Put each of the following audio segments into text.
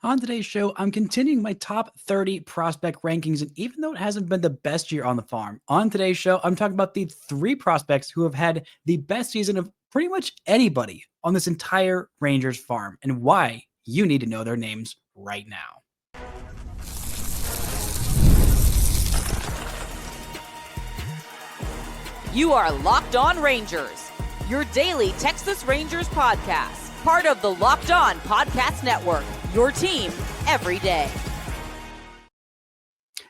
On today's show, I'm continuing my top 30 prospect rankings, and even though it hasn't been the best year on the farm, on today's show, I'm talking about the three prospects who have had the best season of pretty much anybody on this entire Rangers farm, and why you need to know their names right now. You are Locked On Rangers, your daily Texas Rangers podcast, part of the Locked On Podcast Network, your team every day.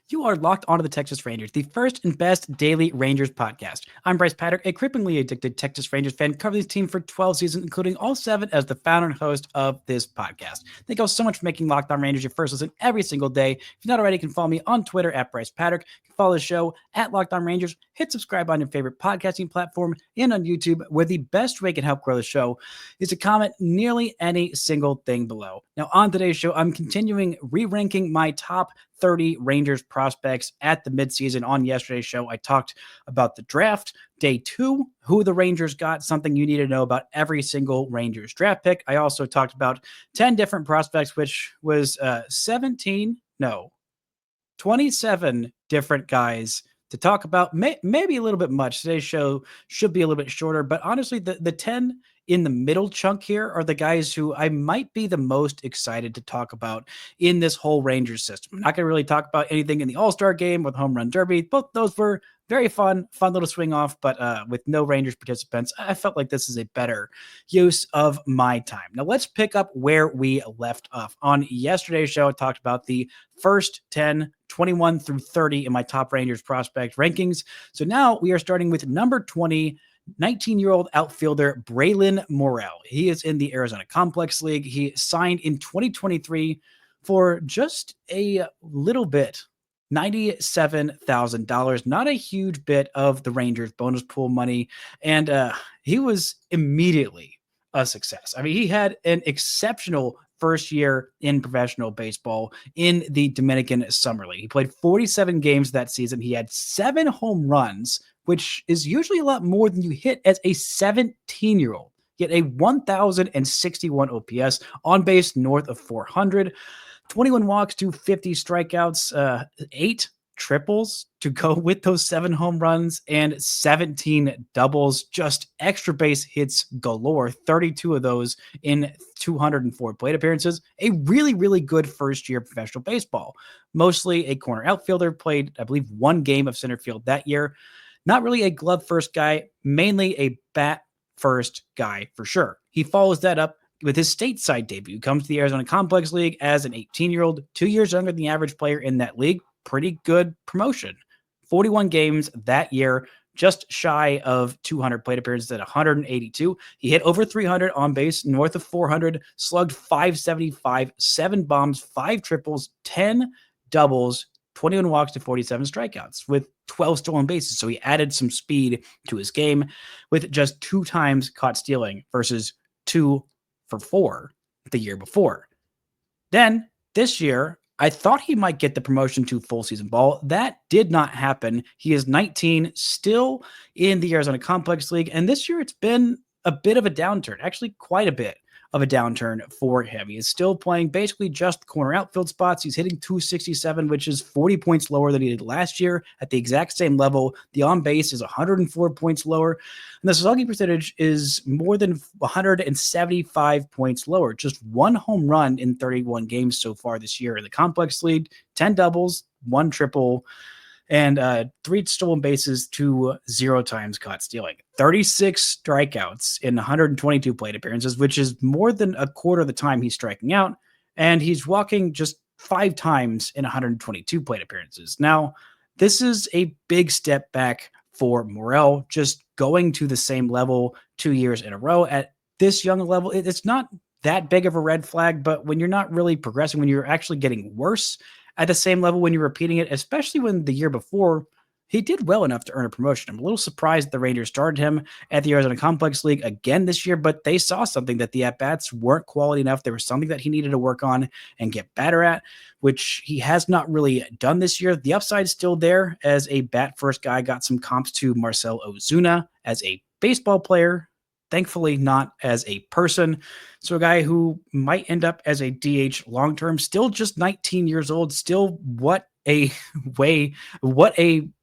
You are locked onto the Texas Rangers, the first and best daily Rangers podcast. I'm Bryce Patrick, a cripplingly addicted Texas Rangers fan, covered this team for 12 seasons, including all 7 as the founder and host of this podcast. Thank you all so much for making Locked On Rangers your first listen every single day. If you're not already, you can follow me on Twitter at Bryce Patrick. You can follow the show at Locked On Rangers. Hit subscribe on your favorite podcasting platform and on YouTube, where the best way can help grow the show is to comment nearly any single thing below. Now, on today's show, I'm continuing re-ranking my top 30 Rangers prospects at the midseason. On yesterday's show, I talked about the draft, day 2, who the Rangers got, something you need to know about every single Rangers draft pick. I also talked about 10 different prospects, which was 27 different guys to talk about. Maybe a little bit much. Today's show should be a little bit shorter, but honestly, the 10 in the middle chunk here are the guys who I might be the most excited to talk about in this whole Rangers system. I'm not going to really talk about anything in the All-Star game with Home Run Derby. Both those were very fun little swing off, but with no Rangers participants, I felt like this is a better use of my time. Now let's pick up where we left off. On yesterday's show, I talked about the first 10, 21 through 30 in my top Rangers prospect rankings. So now we are starting with number 20, 19-year-old outfielder Braylin Morel. He is in the Arizona Complex League. He signed in 2023 for just a little bit, $97,000, not a huge bit of the Rangers bonus pool money. And he was immediately a success. I mean, he had an exceptional first year in professional baseball in the Dominican Summer League. He played 47 games that season. He had 7 home runs, which is usually a lot more than you hit as a 17-year-old. Yet a 1,061 OPS, on base north of 400, 21 walks to 50 strikeouts, 8 triples to go with those 7 home runs, and 17 doubles, just extra base hits galore, 32 of those in 204 plate appearances. A really, really good first year professional baseball. Mostly a corner outfielder, played, I believe, 1 game of center field that year. Not really a glove first guy, mainly a bat first guy for sure. He follows that up with his stateside debut. Comes to the Arizona Complex League as an 18-year-old, 2 years younger than the average player in that league. Pretty good promotion. 41 games that year, just shy of 200 plate appearances at 182. He hit over 300 on base, north of 400, slugged 575, 7 bombs, 5 triples, 10 doubles, 21 walks to 47 strikeouts with 12 stolen bases. So he added some speed to his game with just 2 times caught stealing versus 2 for 4 the year before. Then this year, I thought he might get the promotion to full season ball. That did not happen. He is 19, still in the Arizona Complex League. And this year it's been a bit of a downturn, actually quite a bit of a downturn for him. He is still playing basically just corner outfield spots. He's hitting 267, which is 40 points lower than he did last year at the exact same level. The on base is 104 points lower. And the slugging percentage is more than 175 points lower. Just 1 home run in 31 games so far this year in the Complex League, 10 doubles, 1 triple, and 3 stolen bases to 0 times caught stealing. 36 strikeouts in 122 plate appearances, which is more than a quarter of the time he's striking out. And he's walking just 5 times in 122 plate appearances. Now, this is a big step back for Morel, just going to the same level 2 years in a row at this young level. It's not that big of a red flag, but when you're not really progressing, when you're actually getting worse at the same level when you're repeating it, especially when the year before he did well enough to earn a promotion. I'm a little surprised the Rangers started him at the Arizona Complex League again this year, but they saw something that the at-bats weren't quality enough. There was something that he needed to work on and get better at, which he has not really done this year. The upside's still there as a bat-first guy. Got some comps to Marcell Ozuna as a baseball player. thankfully not as a person. So a guy who might end up as a DH long-term, still just 19 years old, still what a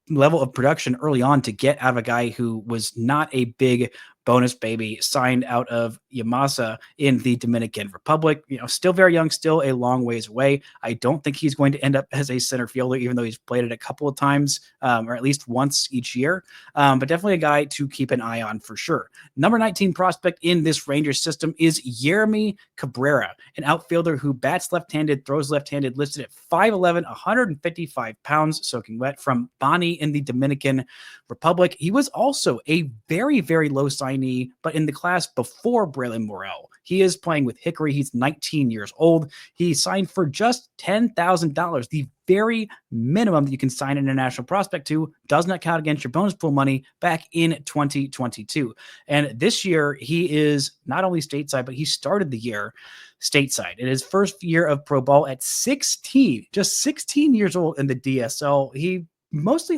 level of production early on to get out of a guy who was not a big bonus baby, signed out of Yamasa in the Dominican Republic. Still very young, still a long ways away. I don't think he's going to end up as a center fielder, even though he's played it a couple of times, or at least once each year. But definitely a guy to keep an eye on for sure. Number 19 prospect in this Rangers system is Yeremi Cabrera, an outfielder who bats left-handed, throws left-handed, listed at 5'11", 155 pounds, soaking wet, from Bani in the Dominican Republic. He was also a very, very low signee, but in the class before Braylin Morel. He is playing with Hickory. He's 19 years old. He signed for just $10,000, the very minimum that you can sign an international prospect to. Does not count against your bonus pool money back in 2022. And this year, he is not only stateside, but he started the year stateside. In his first year of pro ball at 16, just 16 years old in the DSL, he mostly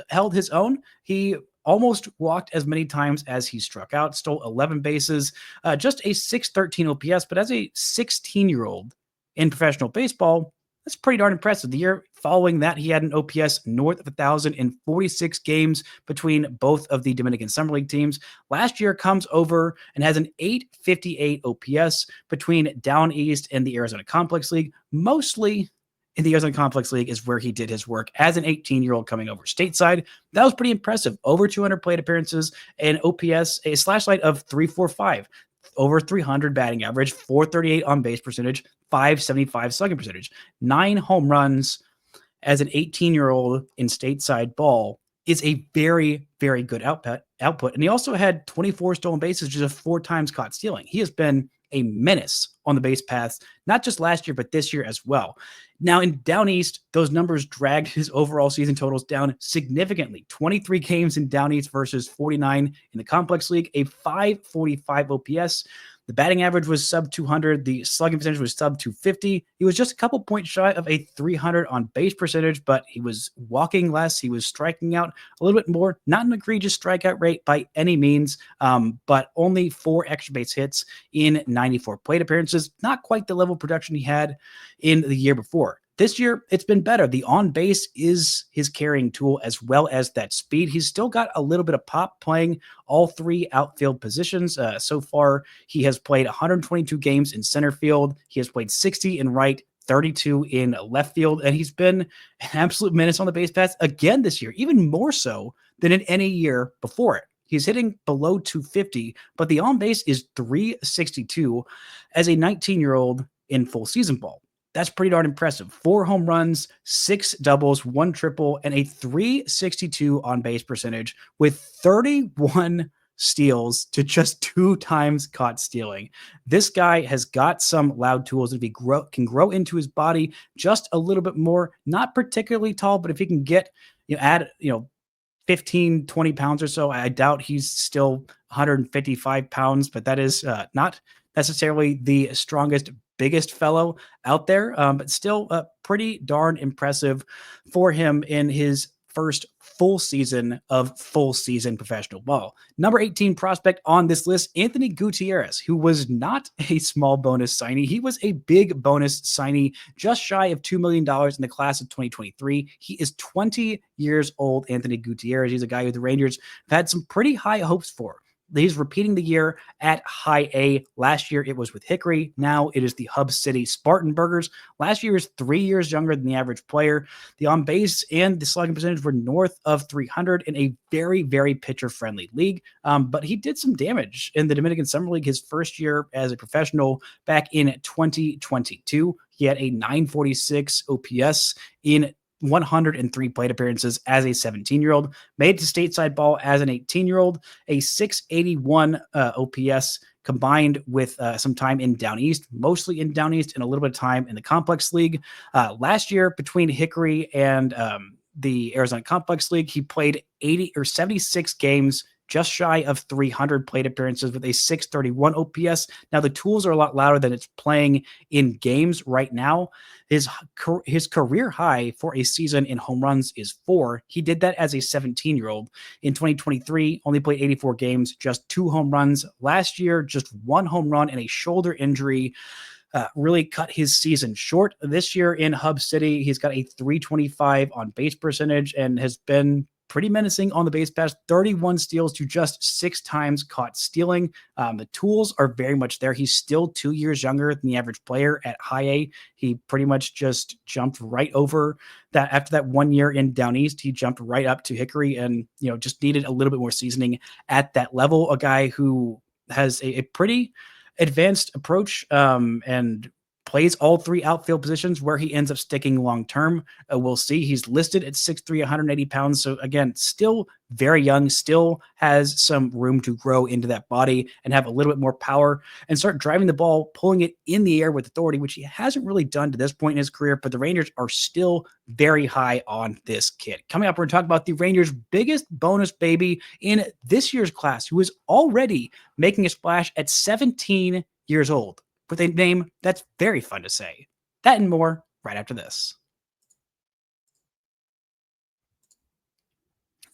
held his own. He almost walked as many times as he struck out, stole 11 bases, just a 613 OPS. But as a 16-year-old in professional baseball, that's pretty darn impressive. The year following that, he had an OPS north of 1,000 in 46 games between both of the Dominican Summer League teams. Last year comes over and has an 858 OPS between Down East and the Arizona Complex League. Mostly in the Arizona Complex League is where he did his work as an 18-year-old coming over stateside. That was pretty impressive. Over 200 plate appearances, and OPS, a slash line of 345. Over 300 batting average, 438 on base percentage, 575 slugging percentage, 9 home runs as an 18-year-old in stateside ball is a very, very good output. And he also had 24 stolen bases, just 4 times caught stealing. He has been a menace on the base paths, not just last year, but this year as well. Now in Down East, those numbers dragged his overall season totals down significantly. 23 games in Down East versus 49 in the Complex League, a 545 OPS. The batting average was sub 200. The slugging percentage was sub 250. He was just a couple points shy of a 300 on base percentage, but he was walking less. He was striking out a little bit more. Not an egregious strikeout rate by any means, but only 4 extra base hits in 94 plate appearances. Not quite the level of production he had in the year before. This year, it's been better. The on-base is his carrying tool as well as that speed. He's still got a little bit of pop playing all 3 outfield positions. So far, he has played 122 games in center field. He has played 60 in right, 32 in left field, and he's been an absolute menace on the base paths again this year, even more so than in any year before it. He's hitting below 250, but the on-base is 362 as a 19-year-old in full season ball. That's pretty darn impressive. 4 home runs, 6 doubles, 1 triple, and a 362 on base percentage with 31 steals to just 2 times caught stealing. This guy has got some loud tools. If he can grow into his body just a little bit more, not particularly tall, but if he can get, add 15, 20 pounds or so, I doubt he's still 155 pounds, but that is not necessarily the strongest, biggest fellow out there, but still pretty darn impressive for him in his first full season of full season professional ball. Number 18 prospect on this list, Anthony Gutierrez, who was not a small bonus signee. He was a big bonus signee, just shy of $2 million in the class of 2023. He is 20 years old, Anthony Gutierrez. He's a guy who the Rangers have had some pretty high hopes for. He's repeating the year at high A. Last year, it was with Hickory. Now it is the Hub City Spartanburgers. Last year is 3 years younger than the average player. The on-base and the slugging percentage were north of 300 in a very, very pitcher-friendly league. But he did some damage in the Dominican Summer League his first year as a professional back in 2022. He had a 946 OPS in 103 plate appearances as a 17-year-old, made it to stateside ball as an 18-year-old, a 681 OPS combined with some time in Down East, mostly in Down East and a little bit of time in the Complex League. Last year between Hickory and the Arizona Complex League, he played 76 games just shy of 300 plate appearances with a 631 OPS. Now, the tools are a lot louder than it's playing in games right now. His career high for a season in home runs is 4. He did that as a 17-year-old. In 2023, only played 84 games, just 2 home runs. Last year, just 1 home run and a shoulder injury. Really cut his season short. This year in Hub City, he's got a 325 on base percentage and has been pretty menacing on the base pass, 31 steals to just 6 times caught stealing. The tools are very much there. He's still 2 years younger than the average player at high A. He pretty much just jumped right over that. After that 1 year in Down East, he jumped right up to Hickory and, just needed a little bit more seasoning at that level. A guy who has a pretty advanced approach and plays all 3 outfield positions. Where he ends up sticking long term, we'll see. He's listed at 6'3", 180 pounds. So again, still very young, still has some room to grow into that body and have a little bit more power and start driving the ball, pulling it in the air with authority, which he hasn't really done to this point in his career. But the Rangers are still very high on this kid. Coming up, we're going to talk about the Rangers' biggest bonus baby in this year's class, who is already making a splash at 17 years old, with a name that's very fun to say. That and more right after this.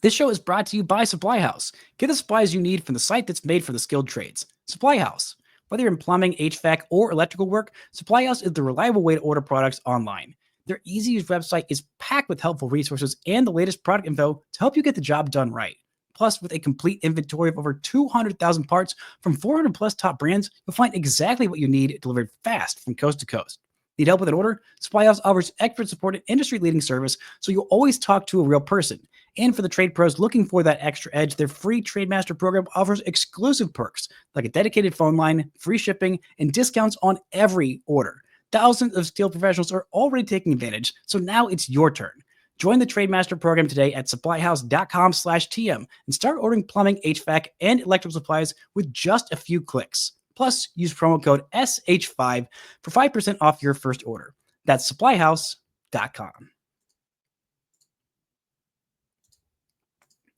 This show is brought to you by Supply House. Get the supplies you need from the site that's made for the skilled trades. Supply House. Whether you're in plumbing, HVAC, or electrical work, Supply House is the reliable way to order products online. Their easy-to-use website is packed with helpful resources and the latest product info to help you get the job done right. Plus, with a complete inventory of over 200,000 parts from 400 plus top brands, you'll find exactly what you need delivered fast from coast to coast. Need help with an order? Supply House offers expert support and industry-leading service, so you'll always talk to a real person. And for the trade pros looking for that extra edge, their free TradeMaster program offers exclusive perks like a dedicated phone line, free shipping, and discounts on every order. Thousands of steel professionals are already taking advantage, so now it's your turn. Join the TradeMaster program today at supplyhouse.com/TM and start ordering plumbing, HVAC, and electrical supplies with just a few clicks. Plus, use promo code SH5 for 5% off your first order. That's supplyhouse.com.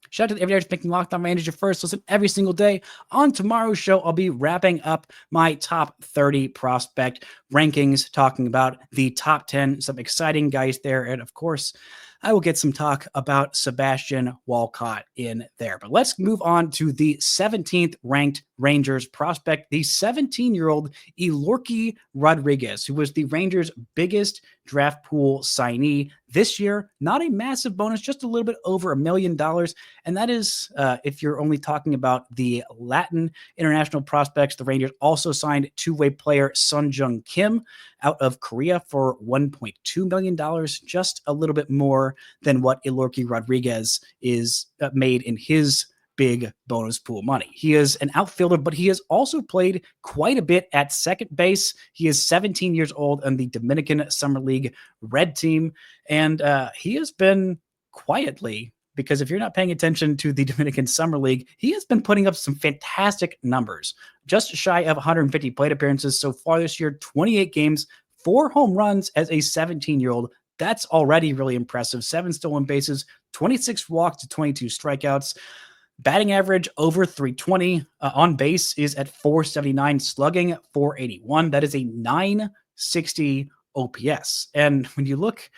Shout out to the everydayers making Locked On Rangers your first listen every single day. On tomorrow's show, I'll be wrapping up my top 30 prospect rankings, talking about the top 10, some exciting guys there. And of course, I will get some talk about Sebastian Walcott in there. But let's move on to the 17th ranked Rangers prospect, the 17-year-old Elorky Rodriguez, who was the Rangers' biggest draft pool signee this year. Not a massive bonus, just a little bit over $1 million. And that is if you're only talking about the Latin international prospects. The Rangers also signed two-way player Sun Jung Kim out of Korea for $1.2 million, just a little bit more than what Elorky Rodriguez is made in his big bonus pool money. He is an outfielder, but he has also played quite a bit at second base. He is 17 years old on the Dominican Summer League Red team, and he has been quietly, because if you're not paying attention to the Dominican Summer League, he has been putting up some fantastic numbers. Just shy of 150 plate appearances so far this year, 28 games, 4 home runs as a 17-year-old. That's already really impressive. 7 stolen bases, 26 walks to 22 strikeouts. Batting average over 320. On base is at 479, slugging 481. That is a 960 OPS. And when you look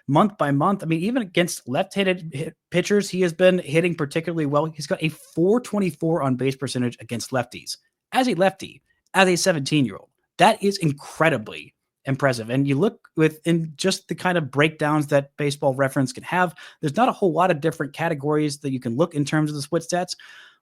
month by month, I mean, even against left-handed pitchers, he has been hitting particularly well. He's got a 424 on base percentage against lefties. As a lefty, as a 17-year-old, that is incredibly impressive. And you look within just the kind of breakdowns that Baseball Reference can have, there's not a whole lot of different categories that you can look in terms of the split stats.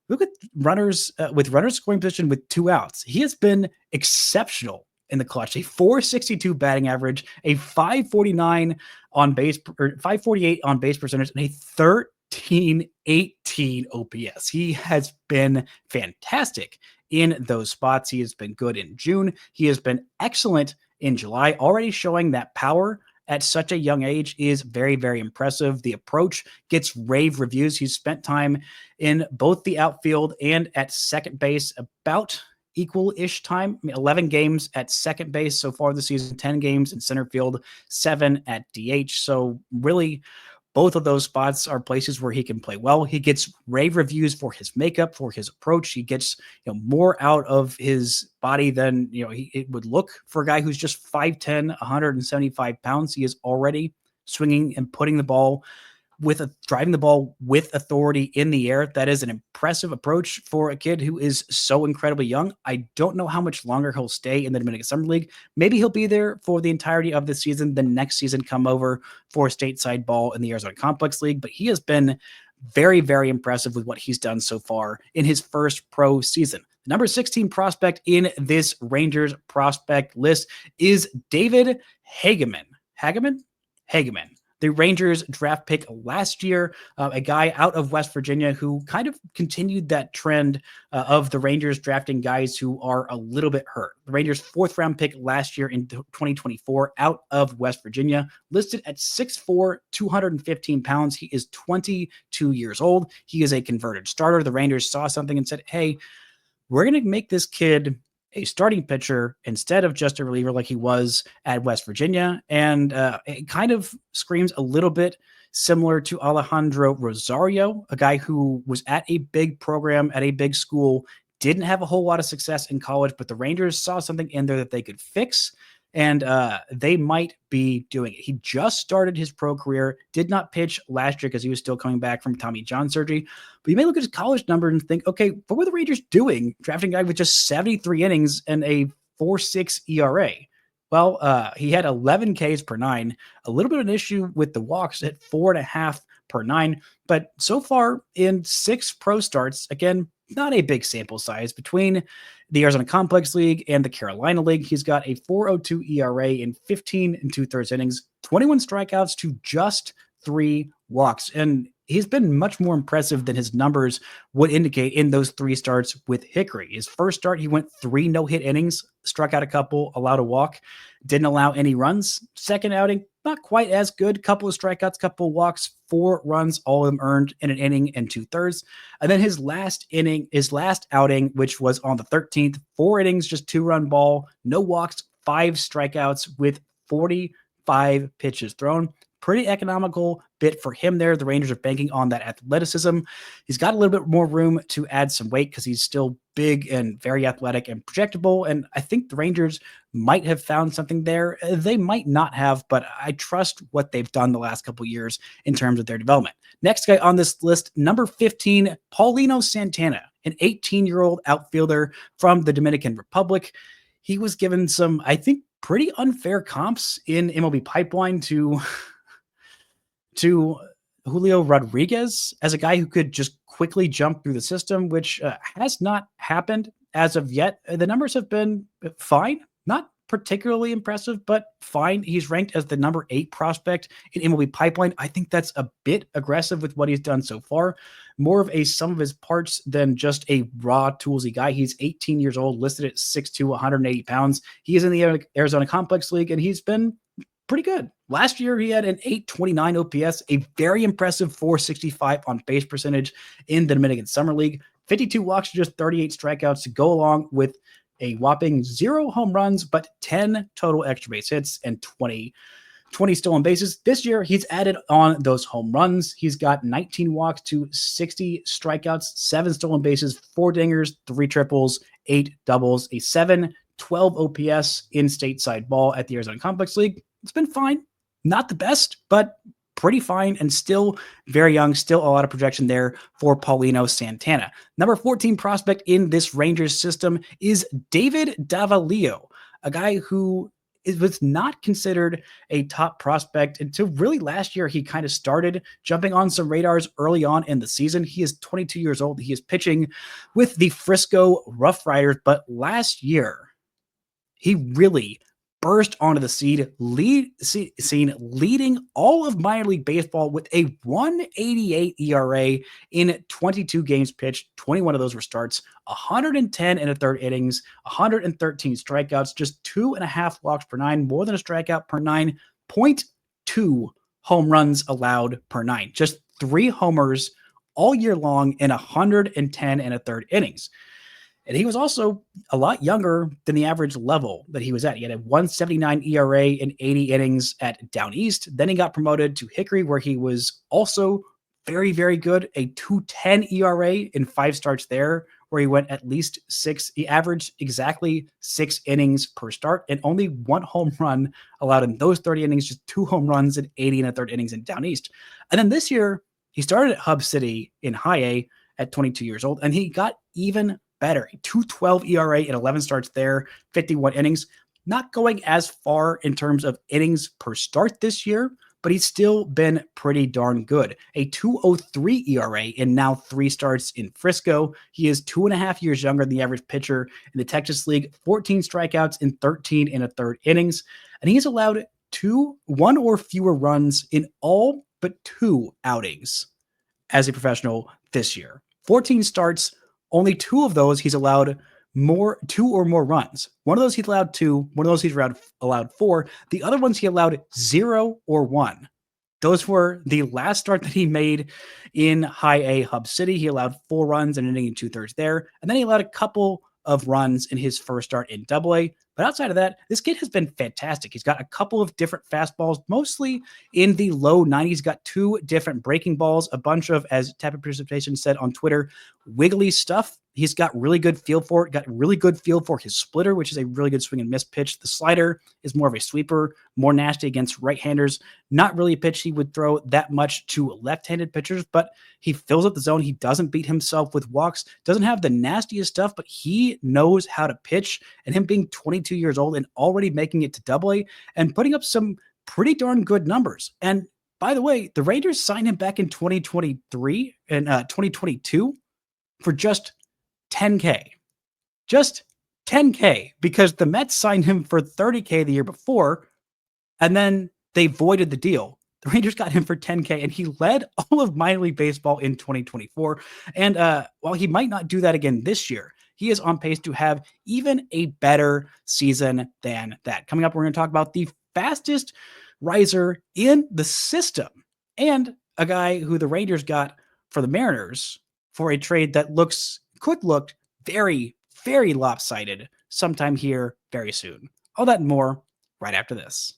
Look at runners with runners scoring position with 2 outs. He has been exceptional in the clutch. A 462 batting average, a 549 on base, or 548 on base percentage, and a 1318 OPS. He has been fantastic in those spots. He has been good in June. He has been excellent in July, already showing that power at such a young age is very, very impressive. The approach gets rave reviews. He's spent time in both the outfield and at second base about equal-ish time. 11 games at second base so far this season, 10 games in center field, 7 at DH. So really Both of those spots are places where he can play well. He gets rave reviews for his makeup, for his approach. He gets more out of his body than it would look for a guy who's just 5'10", 175 pounds. He is already swinging and putting the ball driving the ball with authority in the air. That is an impressive approach for a kid who is so incredibly young. I don't know how much longer he'll stay in the Dominican Summer League. Maybe he'll be there for the entirety of the season. The next season come over for stateside ball in the Arizona Complex League. But he has been very, very impressive with what he's done so far in his first pro season. The number 16 prospect in this Rangers prospect list is David Hagaman. Hagaman. The Rangers draft pick last year, a guy out of West Virginia who kind of continued that trend of the Rangers drafting guys who are a little bit hurt. The Rangers' 4th round pick last year in 2024 out of West Virginia, listed at 6'4", 215 pounds. He is 22 years old. He is a converted starter. The Rangers saw something and said, hey, we're going to make this kid a starting pitcher instead of just a reliever like he was at West Virginia. And it kind of screams a little bit similar to Alejandro Rosario, a guy who was at a big program at a big school, didn't have a whole lot of success in college, but the Rangers saw something in there that they could fix, and they might be doing it. He just started his pro career, did not pitch last year because he was still coming back from Tommy John surgery. But you may look at his college number and think, okay, what were the Rangers doing drafting a guy with just 73 innings and a 4.6 ERA? Well, he had 11 Ks per 9, a little bit of an issue with the walks at 4.5 per 9. But so far in 6 pro starts, again, not a big sample size between the Arizona Complex League and the Carolina League. He's got a 4.02 ERA in 15 2/3 innings, 21 strikeouts to just 3 walks. And he's been much more impressive than his numbers would indicate in those 3 starts with Hickory. His first start, he went 3 no-hit innings, struck out a couple, allowed a walk, didn't allow any runs. Second outing, not quite as good. Couple of strikeouts, couple of walks, 4 runs, all of them earned in an inning and 2/3. And then his last outing, which was on the 13th, 4 innings, just 2-run ball, no walks, 5 strikeouts with 45 pitches thrown. Pretty economical bit for him there. The Rangers are banking on that athleticism. He's got a little bit more room to add some weight because he's still big and very athletic and projectable. And I think the Rangers might have found something there. They might not have, but I trust what they've done the last couple of years in terms of their development. Next guy on this list, number 15, Paulino Santana, an 18-year-old outfielder from the Dominican Republic. He was given some, I think, pretty unfair comps in MLB Pipeline to Julio Rodriguez as a guy who could just quickly jump through the system, which has not happened as of yet. The numbers have been fine, not particularly impressive, but fine. He's ranked as the number 8 prospect in MLB Pipeline. I think that's a bit aggressive with what he's done so far. More of a sum of his parts than just a raw toolsy guy. He's 18 years old, listed at 6'2", 180 pounds. He is in the Arizona Complex League, and he's been pretty good. Last year, he had an 829 OPS, a very impressive 465 on base percentage in the Dominican Summer League, 52 walks to just 38 strikeouts to go along with a whopping 0 home runs, but 10 total extra base hits and 20 stolen bases. This year, he's added on those home runs. He's got 19 walks to 60 strikeouts, 7 stolen bases, 4 dingers, 3 triples, 8 doubles, a 712 OPS in stateside ball at the Arizona Complex League. It's been fine. Not the best, but pretty fine and still very young. Still a lot of projection there for Paulino Santana. Number 14 prospect in this Rangers system is David Davalillo, a guy who was not considered a top prospect until really last year. He kind of started jumping on some radars early on in the season. He is 22 years old. He is pitching with the Frisco Rough Riders, but last year he really burst onto the scene, leading all of minor league baseball with a 188 ERA in 22 games pitched. 21 of those were starts, 110 and a third innings, 113 strikeouts, just 2.5 walks per 9, more than a strikeout per 9, 0.2 home runs allowed per 9, just 3 homers all year long in 110 and a third innings. And he was also a lot younger than the average level that he was at. He had a 179 ERA in 80 innings at Down East. Then he got promoted to Hickory, where he was also very, very good. A 210 ERA in 5 starts there, where he went at least 6. He averaged exactly 6 innings per start and only 1 home run allowed in those 30 innings, just 2 home runs in 80 and a third innings in Down East. And then this year, he started at Hub City in High A at 22 years old, and he got even better. 212 ERA in 11 starts there, 51 innings. Not going as far in terms of innings per start this year, but he's still been pretty darn good. A 203 ERA in now 3 starts in Frisco. He is 2.5 years younger than the average pitcher in the Texas League, 14 strikeouts in 13 and a third innings. And he's allowed 1 or fewer runs in all but 2 outings as a professional this year. 14 starts, only 2 of those he's allowed 2 or more runs. One of those he's allowed 2, one of those he's allowed 4. The other ones he allowed 0 or 1. Those were the last start that he made in High A Hub City. He allowed 4 runs and an inning and 2/3 there. And then he allowed a couple of runs in his first start in Double A. But outside of that, this kid has been fantastic. He's got a couple of different fastballs, mostly in the low 90s. He's got 2 different breaking balls, a bunch of, as Tepid Precipitation said on Twitter, wiggly stuff. He's got really good feel for it, got really good feel for his splitter, which is a really good swing and miss pitch. The slider is more of a sweeper, more nasty against right-handers. Not really a pitch he would throw that much to left-handed pitchers, but he fills up the zone. He doesn't beat himself with walks, doesn't have the nastiest stuff, but he knows how to pitch. And him being 22 years old and already making it to Double A and putting up some pretty darn good numbers. And by the way, the Rangers signed him back in 2023 and 2022 for just $10K. Just $10K, because the Mets signed him for $30K the year before, and then they voided the deal. The Rangers got him for $10K, and he led all of minor league baseball in 2024. And while he might not do that again this year, he is on pace to have even a better season than that. Coming up, we're going to talk about the fastest riser in the system and a guy who the Rangers got for the Mariners for a trade that could look very, very lopsided sometime here very soon. All that and more right after this.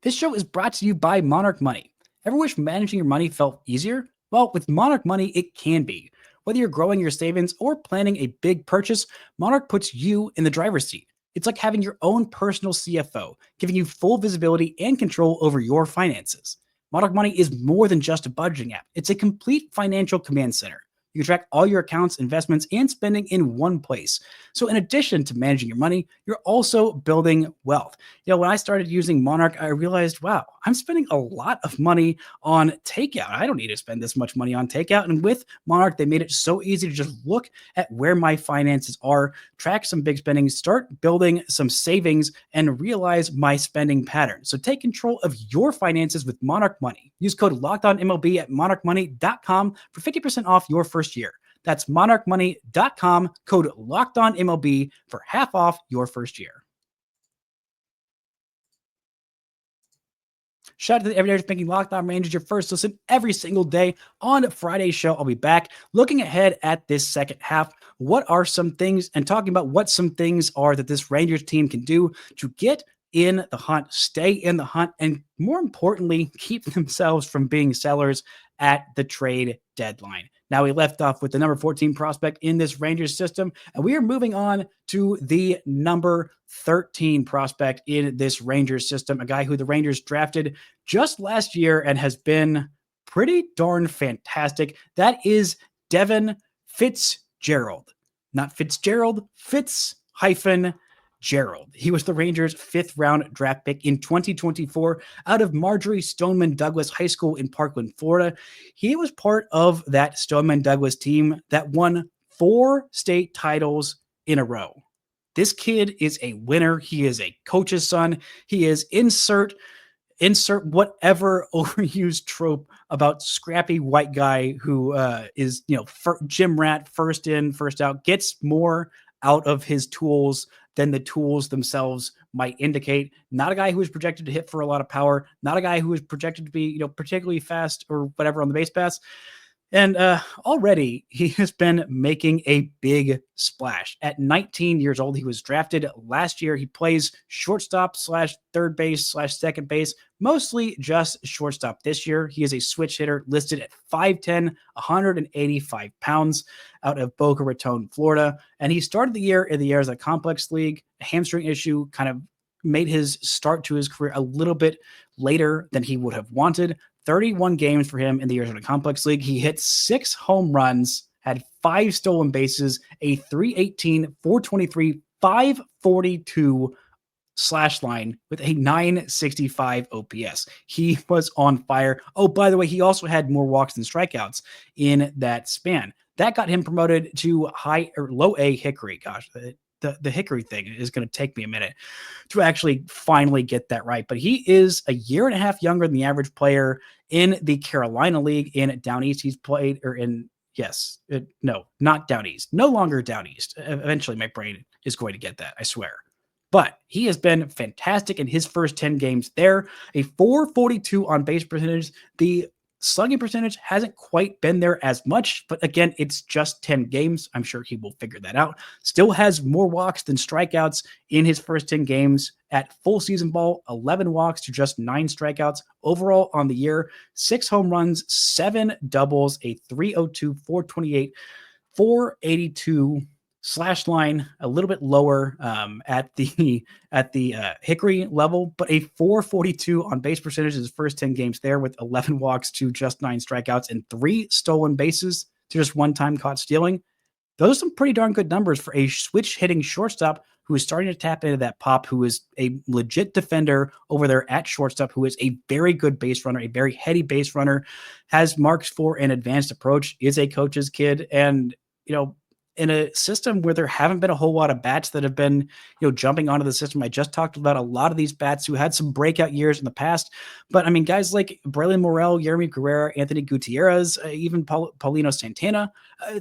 This show is brought to you by Monarch Money. Ever wish managing your money felt easier? Well, with Monarch Money, it can be. Whether you're growing your savings or planning a big purchase, Monarch puts you in the driver's seat. It's like having your own personal CFO, giving you full visibility and control over your finances. Monarch Money is more than just a budgeting app. It's a complete financial command center. You can track all your accounts, investments, and spending in one place. So in addition to managing your money, you're also building wealth. When I started using Monarch, I realized, wow, I'm spending a lot of money on takeout. I don't need to spend this much money on takeout. And with Monarch, they made it so easy to just look at where my finances are, track some big spending, start building some savings, and realize my spending patterns. So take control of your finances with Monarch Money. Use code LOCKEDONMLB at monarchmoney.com for 50% off your first year. That's monarchmoney.com, code LOCKEDONMLB for half off your first year. Shout out to the Everydayers making Locked On Rangers your first listen every single day. On Friday's show, I'll be back looking ahead at this second half. What are some things, and talking about what some things are that this Rangers team can do to get in the hunt, stay in the hunt, and more importantly, keep themselves from being sellers at the trade deadline. Now, we left off with the number 14 prospect in this Rangers system, and we are moving on to the number 13 prospect in this Rangers system, a guy who the Rangers drafted just last year and has been pretty darn fantastic. That is Devin Fitz-Gerald. Not Fitzgerald, Fitz-Gerald. He was the Rangers' 5th round draft pick in 2024 out of Marjorie Stoneman Douglas High School in Parkland, Florida. He was part of that Stoneman Douglas team that won 4 state titles in a row. This kid is a winner. He is a coach's son. He is insert whatever overused trope about scrappy white guy who is, gym rat, first in, first out, gets more out of his tools than the tools themselves might indicate. Not a guy who is projected to hit for a lot of power. Not a guy who is projected to be, particularly fast or whatever on the base pass. And already he has been making a big splash. At 19 years old, he was drafted last year. He plays shortstop slash third base slash second base, mostly just shortstop this year. He is a switch hitter listed at 5'10", 185 pounds out of Boca Raton, Florida. And he started the year in the Arizona Complex League. A hamstring issue kind of made his start to his career a little bit later than he would have wanted. 31 games for him in the Arizona Complex League. He hit 6 home runs, had 5 stolen bases, a 318, 423, 542 slash line with a 965 OPS. He was on fire. Oh, by the way, he also had more walks than strikeouts in that span. That got him promoted to high or low A Hickory. Gosh, the Hickory thing is going to take me a minute to actually finally get that right. But he is a year and a half younger than the average player in the Carolina League in Down East. He's played, or in, no, not Down East, no longer Down East. Eventually my brain is going to get that, I swear. But he has been fantastic in his first 10 games there. A 442 on base percentage. The slugging percentage hasn't quite been there as much, but again, it's just 10 games. I'm sure he will figure that out. Still has more walks than strikeouts in his first 10 games. At full season ball, 11 walks to just 9 strikeouts. Overall on the year, 6 home runs, 7 doubles, a 302, 428, 482 slash line, a little bit lower at the Hickory level, but a 442 on base percentage in his first 10 games there, with 11 walks to just 9 strikeouts and 3 stolen bases to just 1 time caught stealing. Those are some pretty darn good numbers for a switch hitting shortstop who is starting to tap into that pop, who is a legit defender over there at shortstop, who is a very good base runner, a very heady base runner, has marks for an advanced approach, is a coach's kid, and, in a system where there haven't been a whole lot of bats that have been, jumping onto the system. I just talked about a lot of these bats who had some breakout years in the past, but I mean, guys like Braylin Morel, Yeremi Cabrera, Anthony Gutierrez, even Paulino Santana,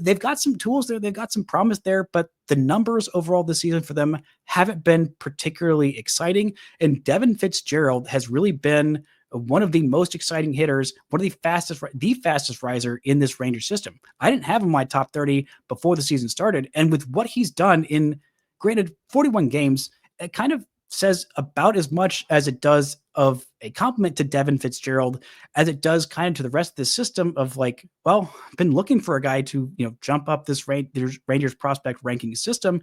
they've got some tools there. They've got some promise there, but the numbers overall this season for them haven't been particularly exciting. And Devin Fitz-Gerald has really been one of the most exciting hitters, one of the fastest riser in this Rangers system. I didn't have him in my top 30 before the season started. And with what he's done in, granted, 41 games, it kind of says about as much as it does of a compliment to Devin Fitz-Gerald as it does kind of to the rest of the system of like, well, I've been looking for a guy to, jump up this Rangers prospect ranking system.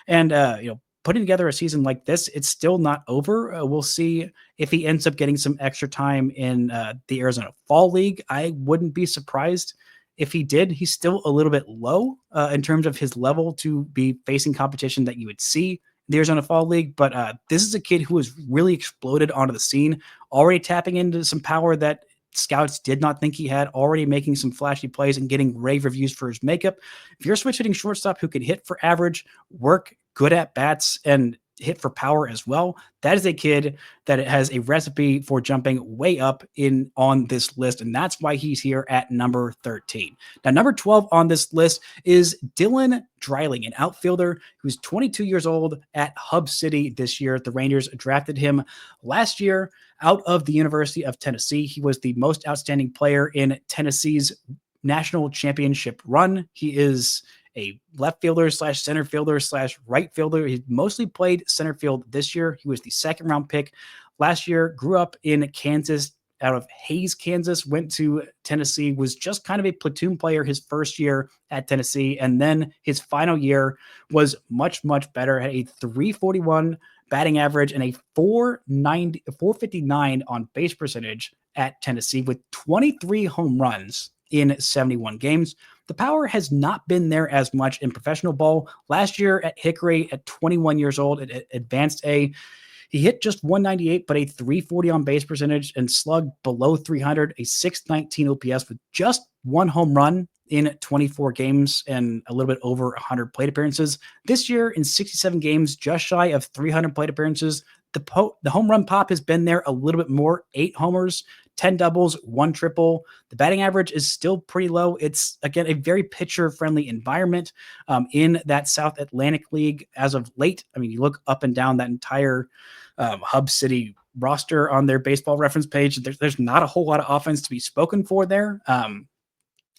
And, putting together a season like this, it's still not over. We'll see if he ends up getting some extra time in the Arizona Fall League. I wouldn't be surprised if he did. He's still a little bit low in terms of his level to be facing competition that you would see in the Arizona Fall League. But this is a kid who has really exploded onto the scene, already tapping into some power that scouts did not think he had, already making some flashy plays and getting rave reviews for his makeup. If you're a switch hitting shortstop who can hit for average, work good at bats, and hit for power as well, that is a kid that has a recipe for jumping way up on this list, and that's why he's here at number 13. Now, number 12 on this list is Dylan Dreiling, an outfielder who's 22 years old at Hub City this year. The Rangers drafted him last year out of the University of Tennessee. He was the most outstanding player in Tennessee's national championship run. He is a left fielder slash center fielder slash right fielder. He mostly played center field this year. He was the 2nd round pick last year, grew up in Kansas, out of Hayes, Kansas, went to Tennessee, was just kind of a platoon player his first year at Tennessee. And then his final year was much, much better. Had a 341 batting average and a 459 on base percentage at Tennessee with 23 home runs in 71 games. The power has not been there as much in professional ball. Last year at Hickory, at 21 years old, at Advanced A, he hit just 198, but a 340 on base percentage and slugged below 300, a 619 OPS with just 1 home run in 24 games and a little bit over 100 plate appearances. This year in 67 games, just shy of 300 plate appearances. The home run pop has been there a little bit more, 8 homers, 10 doubles, 1 triple. The batting average is still pretty low. It's, again, a very pitcher-friendly environment in that South Atlantic League as of late. I mean, you look up and down that entire Hub City roster on their baseball reference page. There's not a whole lot of offense to be spoken for there.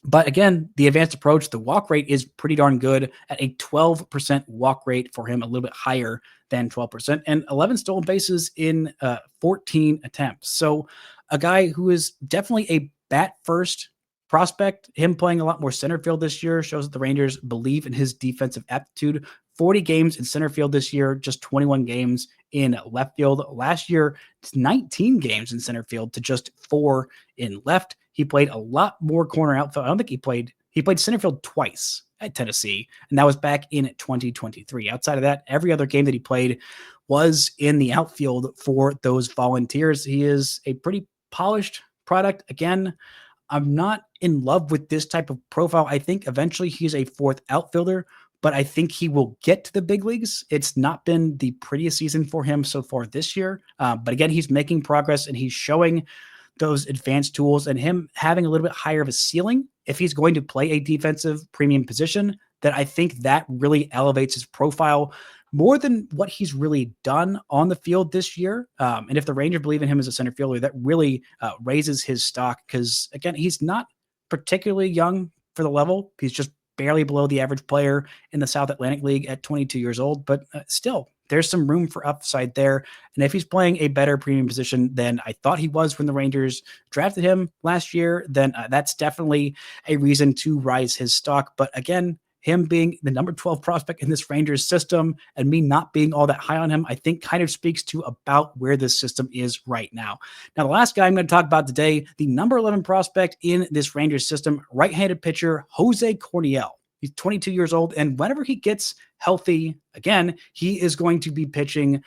But again, the advanced approach, the walk rate is pretty darn good at a 12% walk rate for him, a little bit higher than 12%, and 11 stolen bases in 14 attempts. So a guy who is definitely a bat first prospect. Him playing a lot more center field this year shows that the Rangers believe in his defensive aptitude. 40 games in center field this year, just 21 games in left field. Last year, it's 19 games in center field to just 4 in left. He played a lot more corner outfield. I don't think he played center field twice at Tennessee, and that was back in 2023. Outside of that, every other game that he played was in the outfield for those Volunteers. He is a pretty polished product. Again, I'm not in love with this type of profile. I think eventually he's a fourth outfielder, but I think he will get to the big leagues. It's not been the prettiest season for him so far this year. But again, he's making progress and he's showing those advanced tools, and him having a little bit higher of a ceiling. If he's going to play a defensive premium position, that I think that really elevates his profile more than what he's really done on the field this year. And if the Rangers believe in him as a center fielder, that really raises his stock, because again, he's not particularly young for the level. He's just barely below the average player in the South Atlantic League at 22 years old, but still, there's some room for upside there. And if he's playing a better premium position than I thought he was when the Rangers drafted him last year, then that's definitely a reason to rise his stock. But again, him being the number 12 prospect in this Rangers system and me not being all that high on him, I think kind of speaks to about where this system is right now. Now, the last guy I'm going to talk about today, the number 11 prospect in this Rangers system, right-handed pitcher, Jose Corniell. He's 22 years old, and whenever he gets healthy again, he is going to be pitching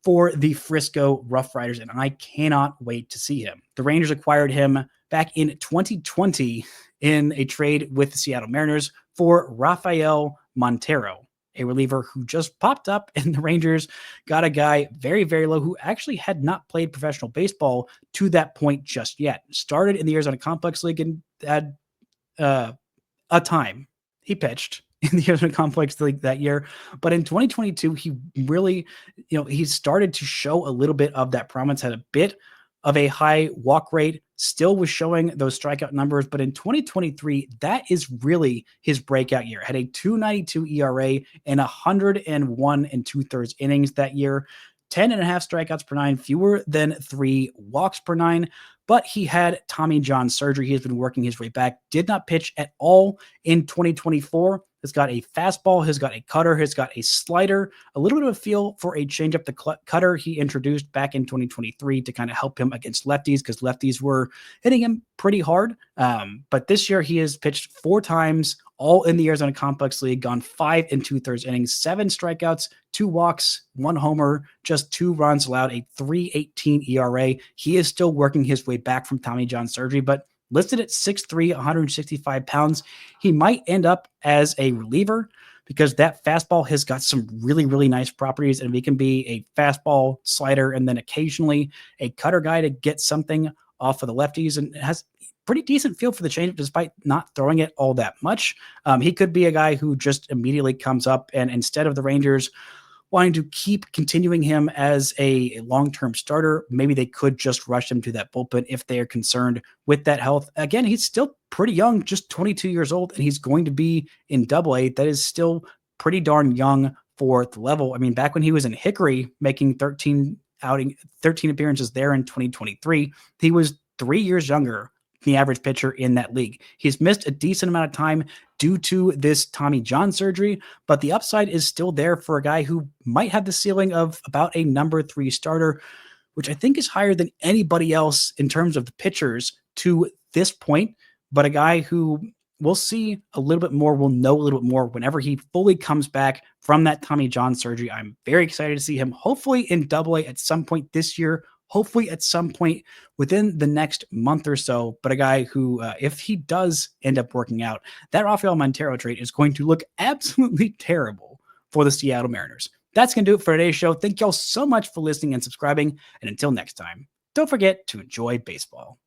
for the Frisco Rough Riders, and I cannot wait to see him. The Rangers acquired him back in 2020 in a trade with the Seattle Mariners for Rafael Montero, a reliever who just popped up, and the Rangers got a guy very, very low who actually had not played professional baseball to that point just yet. Started in the Arizona Complex League and had a time. He pitched in the Arizona Complex League that year, but in 2022, he really, he started to show a little bit of that promise, had a bit of a high walk rate, still was showing those strikeout numbers, but in 2023, that is really his breakout year. Had a 2.92 ERA and 101 2/3 innings that year, 10.5 strikeouts per 9, fewer than 3 walks per 9. But he had Tommy John surgery. He has been working his way back. Did not pitch at all in 2024. Has got a fastball, has got a cutter, has got a slider, a little bit of a feel for a changeup. The cutter he introduced back in 2023 to kind of help him against lefties, because lefties were hitting him pretty hard. But this year he has pitched 4 times, all in the Arizona Complex League, gone 5 2/3 innings, 7 strikeouts, 2 walks, 1 homer, just 2 runs allowed, a 3.18 ERA. He is still working his way back from Tommy John surgery, but listed at 6'3", 165 pounds. He might end up as a reliever, because that fastball has got some really, really nice properties, and he can be a fastball, slider, and then occasionally a cutter guy to get something off of the lefties, and has pretty decent feel for the changeup despite not throwing it all that much. He could be a guy who just immediately comes up, and instead of the Rangers wanting to keep continuing him as a long-term starter, maybe they could just rush him to that bullpen if they are concerned with that health. Again, he's still pretty young, just 22 years old, and he's going to be in Double-A. That is still pretty darn young for the level. I mean, back when he was in Hickory, making 13 appearances there in 2023, he was 3 years younger than the average pitcher in that league. He's missed a decent amount of time due to this Tommy John surgery, but the upside is still there for a guy who might have the ceiling of about a number 3 starter, which I think is higher than anybody else in terms of the pitchers to this point, but a guy who we'll see a little bit more, we'll know a little bit more whenever he fully comes back from that Tommy John surgery. I'm very excited to see him hopefully in Double-A at some point this year, hopefully at some point within the next month or so, but a guy who, if he does end up working out, that Rafael Montero trade is going to look absolutely terrible for the Seattle Mariners. That's going to do it for today's show. Thank y'all so much for listening and subscribing, and until next time, don't forget to enjoy baseball.